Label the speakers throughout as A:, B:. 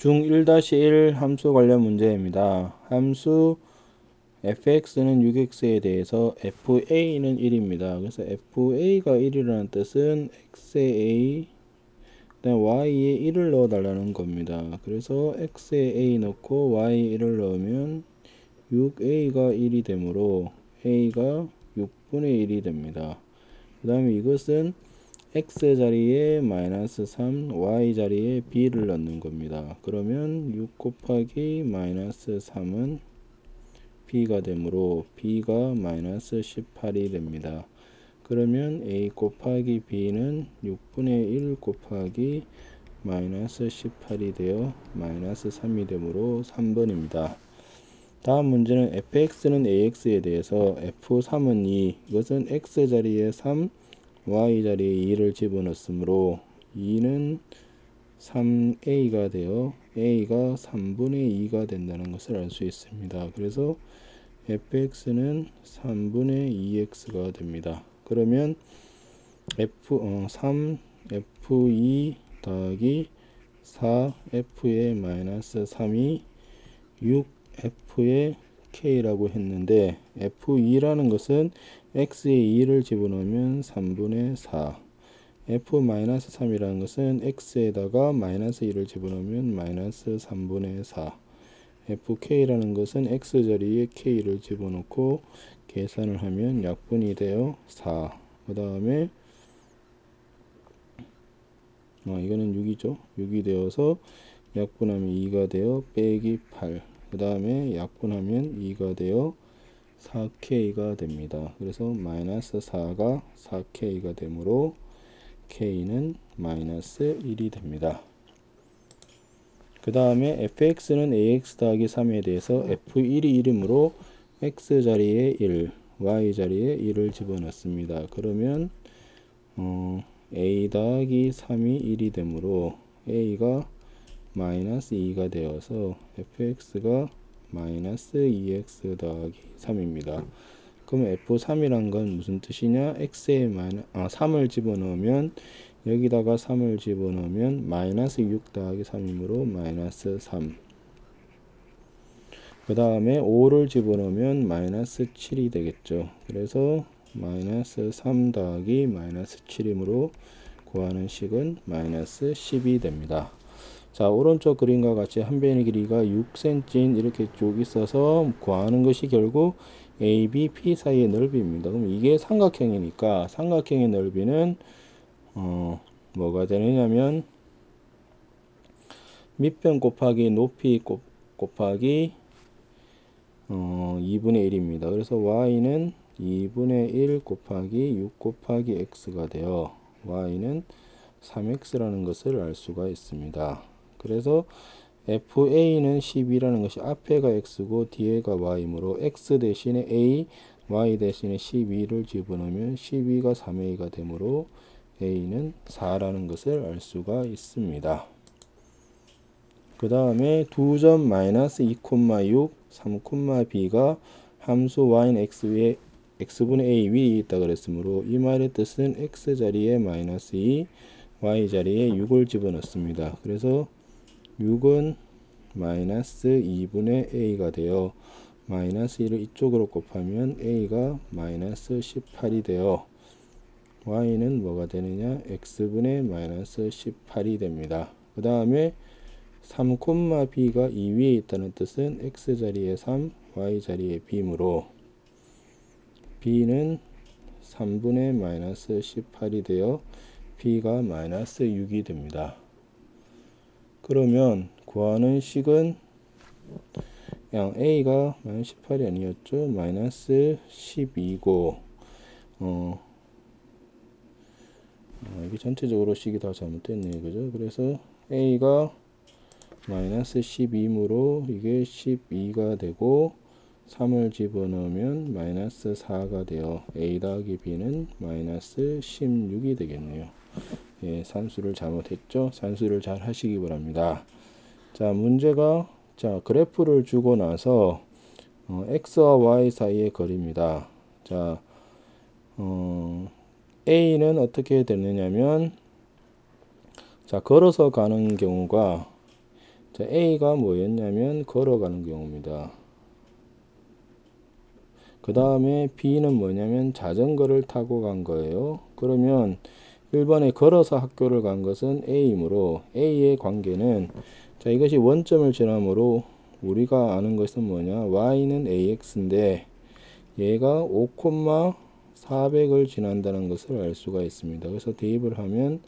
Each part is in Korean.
A: 중 1-1 함수 관련 문제입니다. 함수 fx는 6x에 대해서 fa는 1입니다. 그래서 fa가 1이라는 뜻은 x에 a, 그다음 y에 1을 넣어 달라는 겁니다. 그래서 x에 a 넣고 y에 1을 넣으면 6a가 1이 되므로 a가 6분의 1이 됩니다. 그 다음에 이것은 x 자리에 마이너스 3, y 자리에 b를 넣는 겁니다. 그러면 6 곱하기 마이너스 3은 b가 되므로 b가 마이너스 18이 됩니다. 그러면 a 곱하기 b는 6분의 1 곱하기 마이너스 18이 되어 마이너스 3이 되므로 3번입니다. 다음 문제는 fx는 ax에 대해서 f3은 2, 이것은 x 자리에 3, y 자리에 2를 집어넣으므로 2는 3a가 되어 a가 3분의 2가 된다는 것을 알 수 있습니다. 그래서 fx는 3분의 2x가 됩니다. 그러면 3 f2 더하기 4 f의 마이너스 3이 6 f의 k라고 했는데 f2라는 것은 x에 2를 집어넣으면 3분의 4, f-3이라는 것은 x에다가 마이너스 2를 집어넣으면 마이너스 3분의 4, fk라는 것은 x 자리에 k를 집어넣고 계산을 하면 약분이 되어 4. 그 다음에 이거는 6이죠. 6이 되어서 약분하면 2가 되어 빼기 8. 그 다음에 약분하면 2가 되어 4k가 됩니다. 그래서 마이너스 4가 4k가 되므로 k는 마이너스 1이 됩니다. 그 다음에 fx는 ax 더하기 3에 대해서 f1이 1이므로 x 자리에 1, y 자리에 1을 집어넣습니다. 그러면 a 더하기 3이 1이 되므로 a가 마이너스 2가 되어서 fx가 마이너스 2x 더하기 3입니다. 그럼 f3이란 건 무슨 뜻이냐? x에 3을 집어넣으면 여기다가 3을 집어넣으면 마이너스 6 더하기 3이므로 마이너스 3. 그 다음에 5를 집어넣으면 마이너스 7이 되겠죠. 그래서 마이너스 3 더하기 마이너스 7이므로 구하는 식은 마이너스 10이 됩니다. 자, 오른쪽 그림과 같이 한 변의 길이가 6cm인 이렇게 쭉 있어서 구하는 것이 결국 AB, P 사이의 넓이입니다. 그럼 이게 삼각형이니까 삼각형의 넓이는 뭐가 되느냐면 밑변 곱하기 높이 곱하기 2분의 1입니다. 그래서 y는 2분의 1 곱하기 6 곱하기 x가 되어 y는 3x라는 것을 알 수가 있습니다. 그래서 fa는 10이라는 것이 앞에가 x고 뒤에가 y이므로 x 대신에 a, y 대신에 12를 집어넣으면 12가 3a가 되므로 a는 4라는 것을 알 수가 있습니다. 그 다음에 2점 마이너스 2,6, 3,b가 함수 y는 x 위에 x분의 a 위에 있다 그랬으므로 이 말의 뜻은 x 자리에 마이너스 2, y 자리에 6을 집어넣습니다. 그래서 6은 마이너스 2분의 a가 되어 마이너스 1을 이쪽으로 곱하면 a가 마이너스 18이 되어 y는 뭐가 되느냐? x분의 마이너스 18이 됩니다. 그 다음에 3,b가 2 위에 있다는 뜻은 x 자리에 3, y 자리에 b이므로 b는 3분의 마이너스 18이 되어 b가 마이너스 6이 됩니다. 그러면 구하는 식은 그냥 a가 마이너스 18이 아니었죠. 마이너스 12고 이게 전체적으로 식이 다 잘못됐네요. 그죠? 그래서 a가 마이너스 12이므로 이게 12가 되고 3을 집어넣으면 마이너스 4가 되어 a 더하기 b는 마이너스 16이 되겠네요. 예, 산수를 잘못했죠. 산수를 잘 하시기 바랍니다. 자, 문제가 그래프를 주고 나서 x와 y 사이의 거리입니다. 자, a는 어떻게 되느냐면 자, 걸어서 가는 경우가 자, A가 뭐였냐면 걸어가는 경우입니다. 그 다음에 B는 뭐냐면 자전거를 타고 간 거예요. 그러면 1번에 걸어서 학교를 간 것은 A이므로 A의 관계는, 자, 이것이 원점을 지나므로 우리가 아는 것은 뭐냐, Y는 AX인데 얘가 5,400을 지난다는 것을 알 수가 있습니다. 그래서 대입을 하면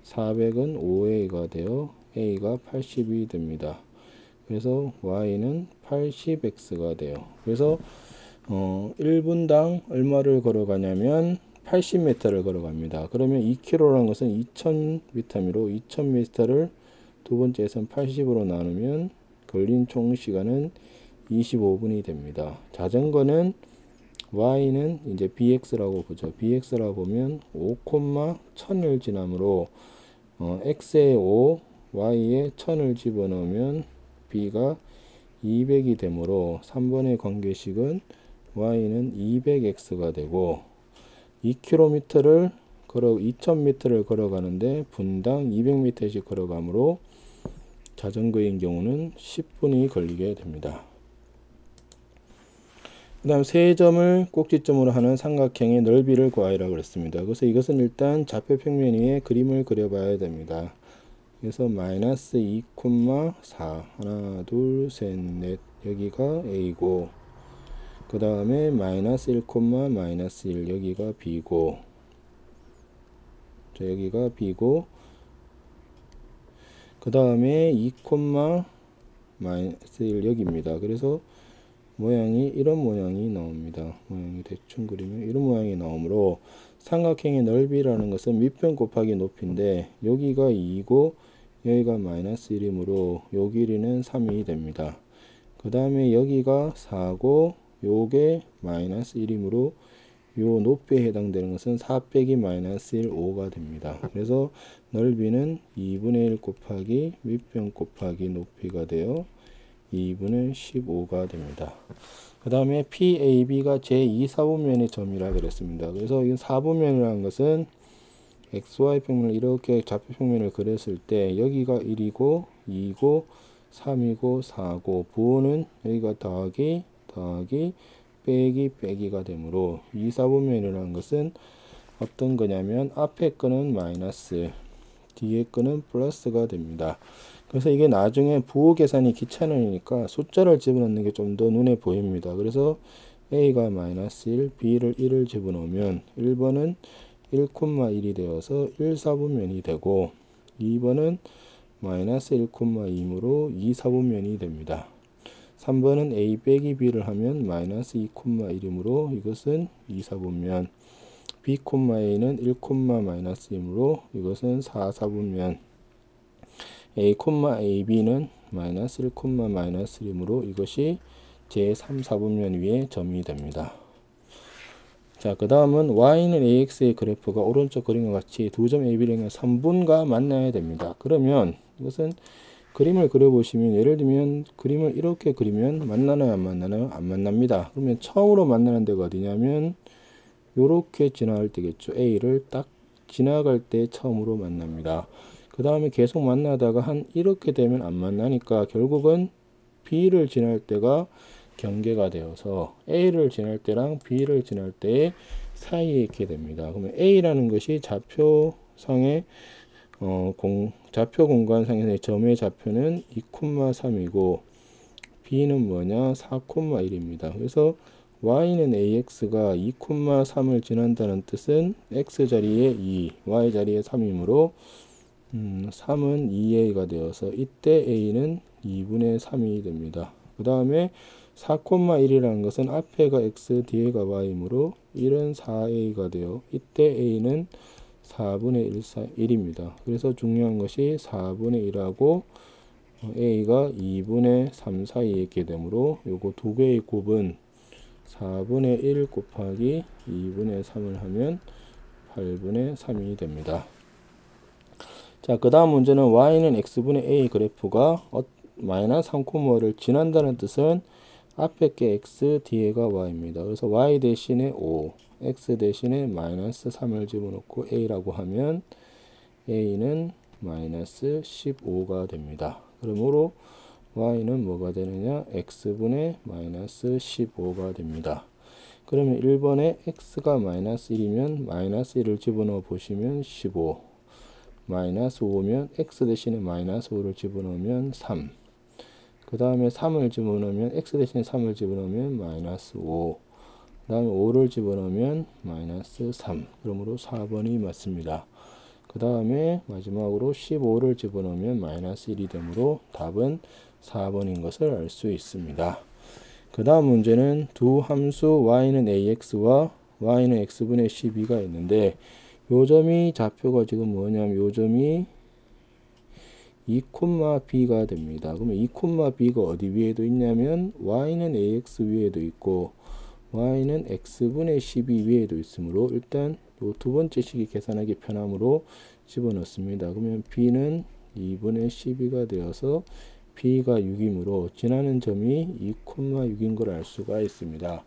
A: 400은 5A가 되어 A가 80이 됩니다. 그래서 Y는 80X가 돼요. 그래서 1분당 얼마를 걸어가냐면 80m를 걸어갑니다. 그러면 2km라는 것은 2000m로 2000m를 두 번째에선 80으로 나누면 걸린 총 시간은 25분이 됩니다. 자전거는 Y는 이제 BX라고 보죠. BX라고 보면 5,1000을 지나므로 X에 5, Y에 1000을 집어넣으면 B가 200이 되므로 3번의 관계식은 Y는 200X가 되고 2km를 2000m를 걸어가는데 분당 200m씩 걸어가므로 자전거인 경우는 10분이 걸리게 됩니다. 그 다음 세 점을 꼭지점으로 하는 삼각형의 넓이를 구하라 그랬습니다. 그래서 이것은 일단 좌표 평면 위에 그림을 그려봐야 됩니다. 그래서 마이너스 2,4 하나 둘 셋 넷 여기가 A고, 그 다음에 마이너스 1, 마이너스 1 여기가 B고, 자 여기가 B고, 그 다음에 2, 마이너스 1 여기입니다. 그래서 모양이 이런 모양이 나옵니다. 모양이 대충 그리면 이런 모양이 나오므로 삼각형의 넓이라는 것은 밑변 곱하기 높이인데 여기가 2고 여기가 마이너스 1이므로 요 길이는 3이 됩니다. 그 다음에 여기가 4고 요게 마이너스 1이므로 요 높이에 해당되는 것은 4 빼기 마이너스 1, 5가 됩니다. 그래서 넓이는 2분의 1 곱하기 밑변 곱하기 높이가 되어 2분의 15가 됩니다. 그 다음에 PAB가 제2사분면의 점이라 그랬습니다. 그래서 이 사분면이라는 것은 XY 평면을 이렇게 좌표 평면을 그렸을 때 여기가 1이고 2고 3이고 4고 부호는 여기가 더하기 빼기 빼기가 되므로 이 사분면이라는 것은 어떤 거냐면 앞에 거는 마이너스 뒤에 거는 플러스가 됩니다. 그래서 이게 나중에 부호 계산이 귀찮으니까 숫자를 집어넣는 게 좀 더 눈에 보입니다. 그래서 A가 마이너스 1, B를 1을 집어넣으면 1번은 1,1이 되어서 1사분면이 되고 2번은 마이너스 1,2이므로 2사분면이 됩니다. 3번은 A 빼기 B를 하면 마이너스 2,1이므로 이것은 2사분면, B, A는 1, 마이너스 이므로 이것은 4사분면, A, AB는 마이너스 1, 마이너스 1이므로 이것이 제3사분면 위의 점이 됩니다. 자, 그 다음은 Y는 AX의 그래프가 오른쪽 그림과 같이 두 점 AB를 선분과 만나야 됩니다. 그러면 이것은 그림을 그려보시면 예를 들면 그림을 이렇게 그리면 만나나요 안 만나나요? 안 만납니다. 그러면 처음으로 만나는 데가 어디냐면 요렇게 지나갈 때겠죠. A를 딱 지나갈 때 처음으로 만납니다. 그 다음에 계속 만나다가 한 이렇게 되면 안 만나니까 결국은 B를 지날 때가 경계가 되어서 A를 지날 때랑 B를 지날 때 사이에 있게 됩니다. 그러면 A라는 것이 좌표상의 좌표 공간상에서의 점의 좌표는 2,3이고 B는 뭐냐 4,1입니다. 그래서 Y는 AX가 2,3을 지난다는 뜻은 X 자리에 2, Y 자리에 3이므로 3은 2A가 되어서 이때 A는 2분의 3이 됩니다. 그 다음에 4,1이라는 것은 앞에가 X, 뒤에가 Y이므로 1은 4A가 되어 이때 A는 4분의 1입니다. 그래서 중요한 것이 4분의 1하고 A가 2분의 3 사이에 있게 되므로 요거 두 개의 곱은 4분의 1 곱하기 2분의 3을 하면 8분의 3이 됩니다. 자, 그 다음 문제는 Y는 X분의 A 그래프가 마이너스 3,5를 지난다는 뜻은 앞에 게 X, 뒤에가 Y입니다. 그래서 Y 대신에 5, X 대신에 마이너스 3을 집어넣고 A라고 하면 A는 마이너스 15가 됩니다. 그러므로 y는 뭐가 되느냐? x분의 마이너스 15가 됩니다. 그러면 1번에 x가 마이너스 1이면 마이너스 1을 집어넣어 보시면 15, 마이너스 5면 x 대신에 마이너스 5를 집어넣으면 3, 그 다음에 3을 집어넣으면 x 대신에 3을 집어넣으면 마이너스 5, 그 다음에 5를 집어넣으면 마이너스 3, 그러므로 4번이 맞습니다. 그 다음에 마지막으로 15를 집어넣으면 마이너스 1이 되므로 답은 4번인 것을 알 수 있습니다. 그 다음 문제는 두 함수 y는 ax와 y는 x분의 12가 있는데 요 점이 좌표가 지금 뭐냐면 요 점이 2,b가 됩니다. 그러면 2,b가 어디 위에도 있냐면 y는 ax 위에도 있고 y는 x분의 12 위에도 있으므로 일단 요 두 번째 식이 계산하기 편함으로 집어넣습니다. 그러면 b는 2분의 12가 되어서 b가 6이므로 지나는 점이 2,6인 걸 알 수가 있습니다.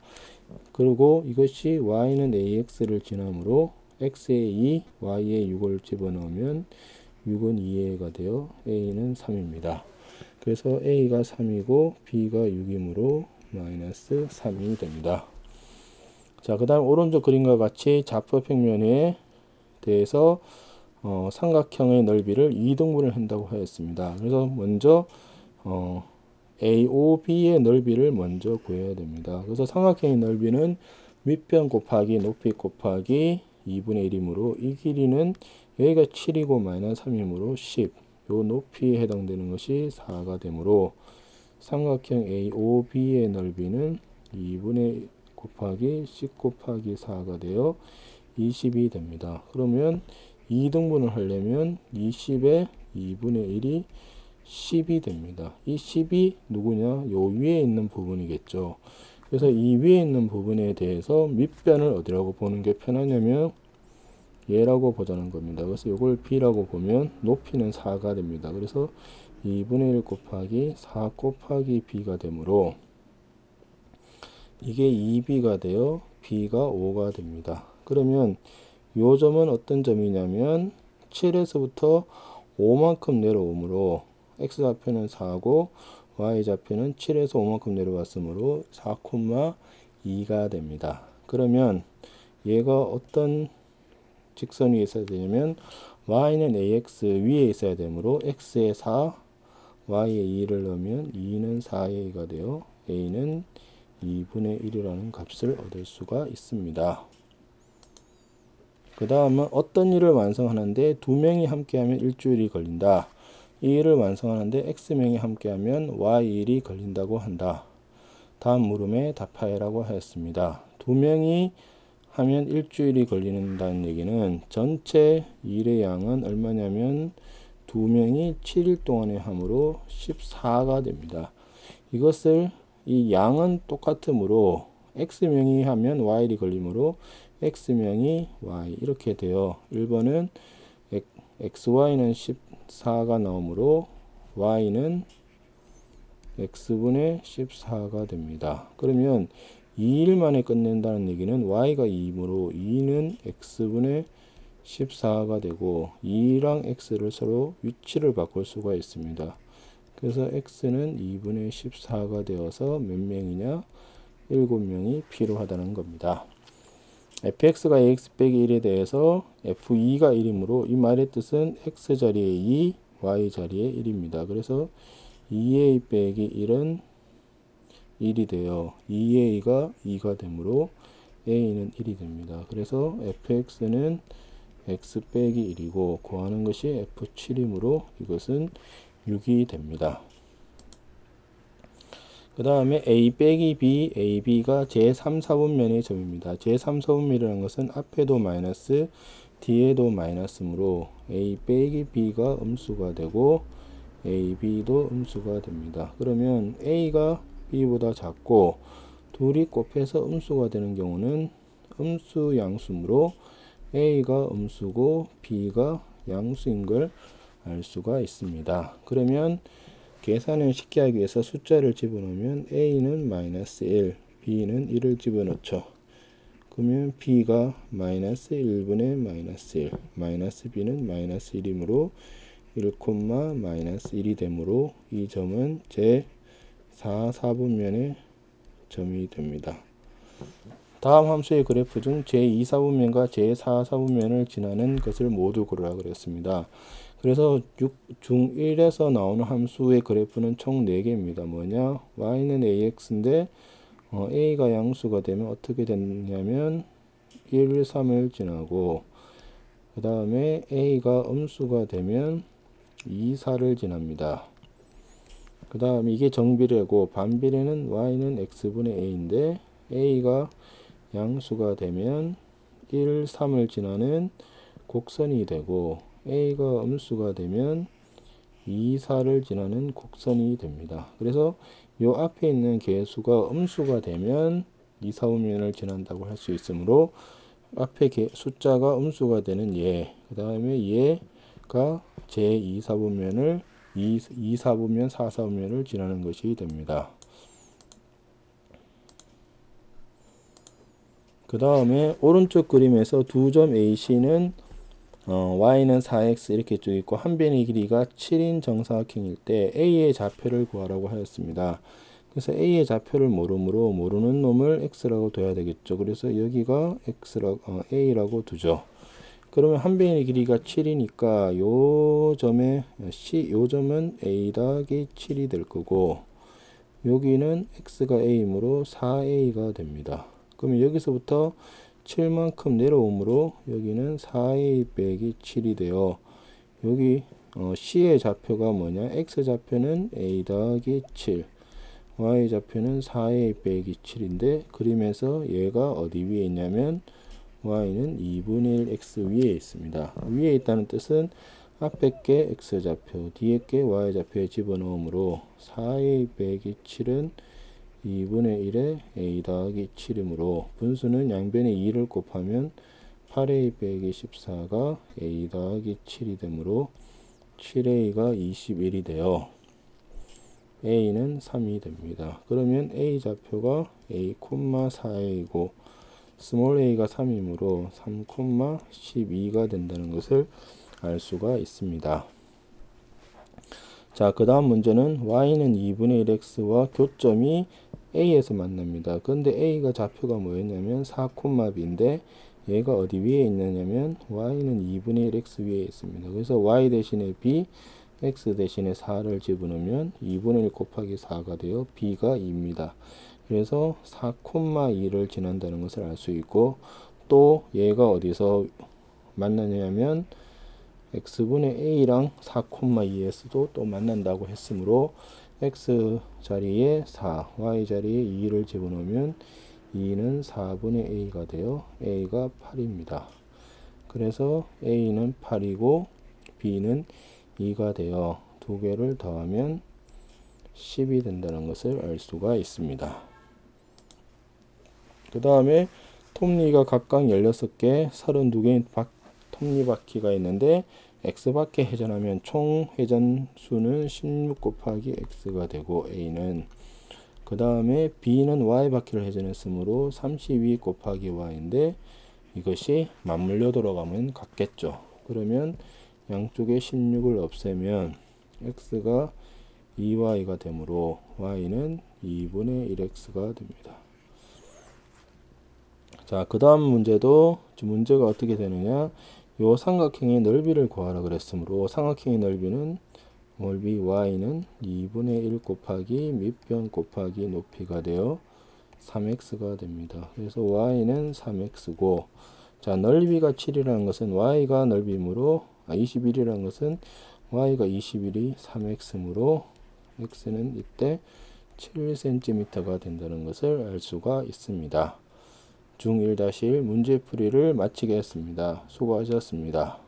A: 그리고 이것이 y는 ax를 지나므로 x에 2, y에 6을 집어넣으면 6은 2a가 되어 a는 3입니다. 그래서 a가 3이고 b가 6이므로 마이너스 3이 됩니다. 자, 그 다음 오른쪽 그림과 같이 좌표 평면에 대해서 삼각형의 넓이를 2등분을 한다고 하였습니다. 그래서 먼저 AOB의 넓이를 먼저 구해야 됩니다. 그래서 삼각형의 넓이는 밑변 곱하기 높이 곱하기 2분의 1이므로 이 길이는 여기가 7이고 마이너스 3이므로 10, 요 높이에 해당되는 것이 4가 되므로 삼각형 AOB의 넓이는 2분의 곱하기 10 곱하기 4가 되어 20이 됩니다. 그러면 2등분을 하려면 20에 2분의 1이 10이 됩니다. 이 10이 누구냐? 요 위에 있는 부분이겠죠. 그래서 이 위에 있는 부분에 대해서 밑변을 어디라고 보는 게 편하냐면 얘라고 보자는 겁니다. 그래서 이걸 b라고 보면 높이는 4가 됩니다. 그래서 2분의 1 곱하기 4 곱하기 b가 되므로 이게 2b가 되어 b가 5가 됩니다. 그러면 요 점은 어떤 점이냐면 7에서부터 5만큼 내려오므로 x좌표는 4고 y좌표는 7에서 5만큼 내려왔으므로 4,2가 됩니다. 그러면 얘가 어떤 직선 위에 있어야 되냐면 y는 ax 위에 있어야 되므로 x에 4, y에 2를 넣으면 2는 4의 2가 되어 a는 2분의 1이라는 값을 얻을 수가 있습니다. 그 다음은 어떤 일을 완성하는데 두 명이 함께하면 일주일이 걸린다. 이 일을 완성하는데 x명이 함께하면 y일이 걸린다고 한다. 다음 물음에 답하여라고 하였습니다. 두 명이 하면 일주일이 걸린다는 얘기는 전체 일의 양은 얼마냐면 두 명이 7일 동안에 함으로 14가 됩니다. 이것을 이 양은 똑같으므로 x명이 하면 y일이 걸리므로 x명이 y 이렇게 되어 1번은 xy는 14가 나오므로 y는 x분의 14가 됩니다. 그러면 2일 만에 끝낸다는 얘기는 y가 2이므로 2는 x분의 14가 되고 2랑 x를 서로 위치를 바꿀 수가 있습니다. 그래서 x는 2분의 14가 되어서 몇 명이냐? 7명이 필요하다는 겁니다. fx가 ax 빼기 1에 대해서 f2가 1이므로 이 말의 뜻은 x 자리에 2, y 자리에 1입니다. 그래서 2a 빼기 1은 1이 되어 2a가 2가 되므로 a는 1이 됩니다. 그래서 fx는 x 빼기 1이고 구하는 것이 f7이므로 이것은 6이 됩니다. 그 다음에 a 빼기 b, ab가 제3, 4분면의 점입니다. 제3, 4분면이라는 것은 앞에도 마이너스, 뒤에도 마이너스므로 a 빼기 b가 음수가 되고 ab도 음수가 됩니다. 그러면 a가 b보다 작고 둘이 곱해서 음수가 되는 경우는 음수 양수므로 a가 음수고 b가 양수인 걸 알 수가 있습니다. 그러면 계산을 쉽게 하기 위해서 숫자를 집어넣으면 a는 마이너스 1, b는 1을 집어넣죠. 그러면 b가 마이너스 1분의 마이너스 1, 마이너스 b는 마이너스 1이므로 1, 마이너스 1이 되므로 이 점은 제 4분면의 점이 됩니다. 다음 함수의 그래프 중 제2사분면과 제4사분면을 지나는 것을 모두 고르라 그랬습니다. 그래서 중1에서 나오는 함수의 그래프는 총 4개입니다. 뭐냐? y는 ax인데 a가 양수가 되면 어떻게 되냐면 1, 3을 지나고 그 다음에 a가 음수가 되면 2, 4를 지납니다. 그 다음에 이게 정비례고 반비례는 y는 x분의 a인데 a가 양수가 되면 1, 3을 지나는 곡선이 되고 a가 음수가 되면 2, 4를 지나는 곡선이 됩니다. 그래서 요 앞에 있는 개수가 음수가 되면 2, 4분면을 지난다고 할 수 있으므로 앞에 숫자가 음수가 되는 얘, 그 다음에 얘가 제2, 4분면을 2, 4분면, 4, 4분면을 지나는 것이 됩니다. 그 다음에 오른쪽 그림에서 두 점 AC는 y는 4x 이렇게 쭉 있고 한 변의 길이가 7인 정사각형일 때 a의 좌표를 구하라고 하였습니다. 그래서 a의 좌표를 모르므로 모르는 놈을 x라고 둬야 되겠죠. 그래서 여기가 a라고 두죠. 그러면 한 변의 길이가 7이니까 요 점은 a 더하기 7이 될 거고 여기는 x가 a이므로 4a가 됩니다. 그러면 여기서부터 7만큼 내려오므로 여기는 4a 빼기 7이 되어 여기 c의 좌표가 뭐냐? x 좌표는 a 더하기 7 y 좌표는 4a 빼기 7인데 그림에서 얘가 어디 위에 있냐면 y는 2분의 1 x 위에 있습니다. 위에 있다는 뜻은 앞에 게 x 좌표 뒤에 게 y 좌표에 집어넣으므로 4a 빼기 7은 2분의 1에 a 더하기 7이므로 분수는 양변에 2를 곱하면 8a 빼기 14가 a 더하기 7이 되므로 7a가 21이 되어 a는 3이 됩니다. 그러면 a 좌표가 a, 4a이고 스몰 a가 3이므로 3, 12가 된다는 것을 알 수가 있습니다. 자, 그 다음 문제는 y는 2분의 1x와 교점이 a에서 만납니다. 근데 a가 좌표가 뭐였냐면 4,b인데 얘가 어디 위에 있느냐면 y는 2분의 1x 위에 있습니다. 그래서 y 대신에 b, x 대신에 4를 집어넣으면 2분의 1 곱하기 4가 되어 b가 2입니다. 그래서 4,2를 지난다는 것을 알 수 있고 또 얘가 어디서 만나냐면 x분의 a랑 4,2에서도 또 만난다고 했으므로 x 자리에 4, y 자리에 2를 집어넣으면 2는 4분의 a가 되어 a가 8입니다. 그래서 a는 8이고 b는 2가 되어 두 개를 더하면 10이 된다는 것을 알 수가 있습니다. 그 다음에 톱니가 각각 16개, 32개의 톱니바퀴가 있는데 x바퀴 회전하면 총 회전수는 16 곱하기 x가 되고 a는 그 다음에 b는 y바퀴를 회전했으므로 32 곱하기 y인데 이것이 맞물려 돌아가면 같겠죠. 그러면 양쪽에 16을 없애면 x가 2y가 되므로 y는 2분의 1x가 됩니다. 자, 그 다음 문제도 문제가 어떻게 되느냐? 요 삼각형의 넓이를 구하라 그랬으므로 삼각형의 넓이는 넓이 y는 2분의 1 곱하기 밑변 곱하기 높이가 되어 3x가 됩니다. 그래서 y는 3x고 자, 넓이가 7이라는 것은 y가 넓이므로 21이라는 것은 y가 21이 3x이므로 x는 이때 7cm가 된다는 것을 알 수가 있습니다. 중1-1 문제풀이를 마치겠습니다. 수고하셨습니다.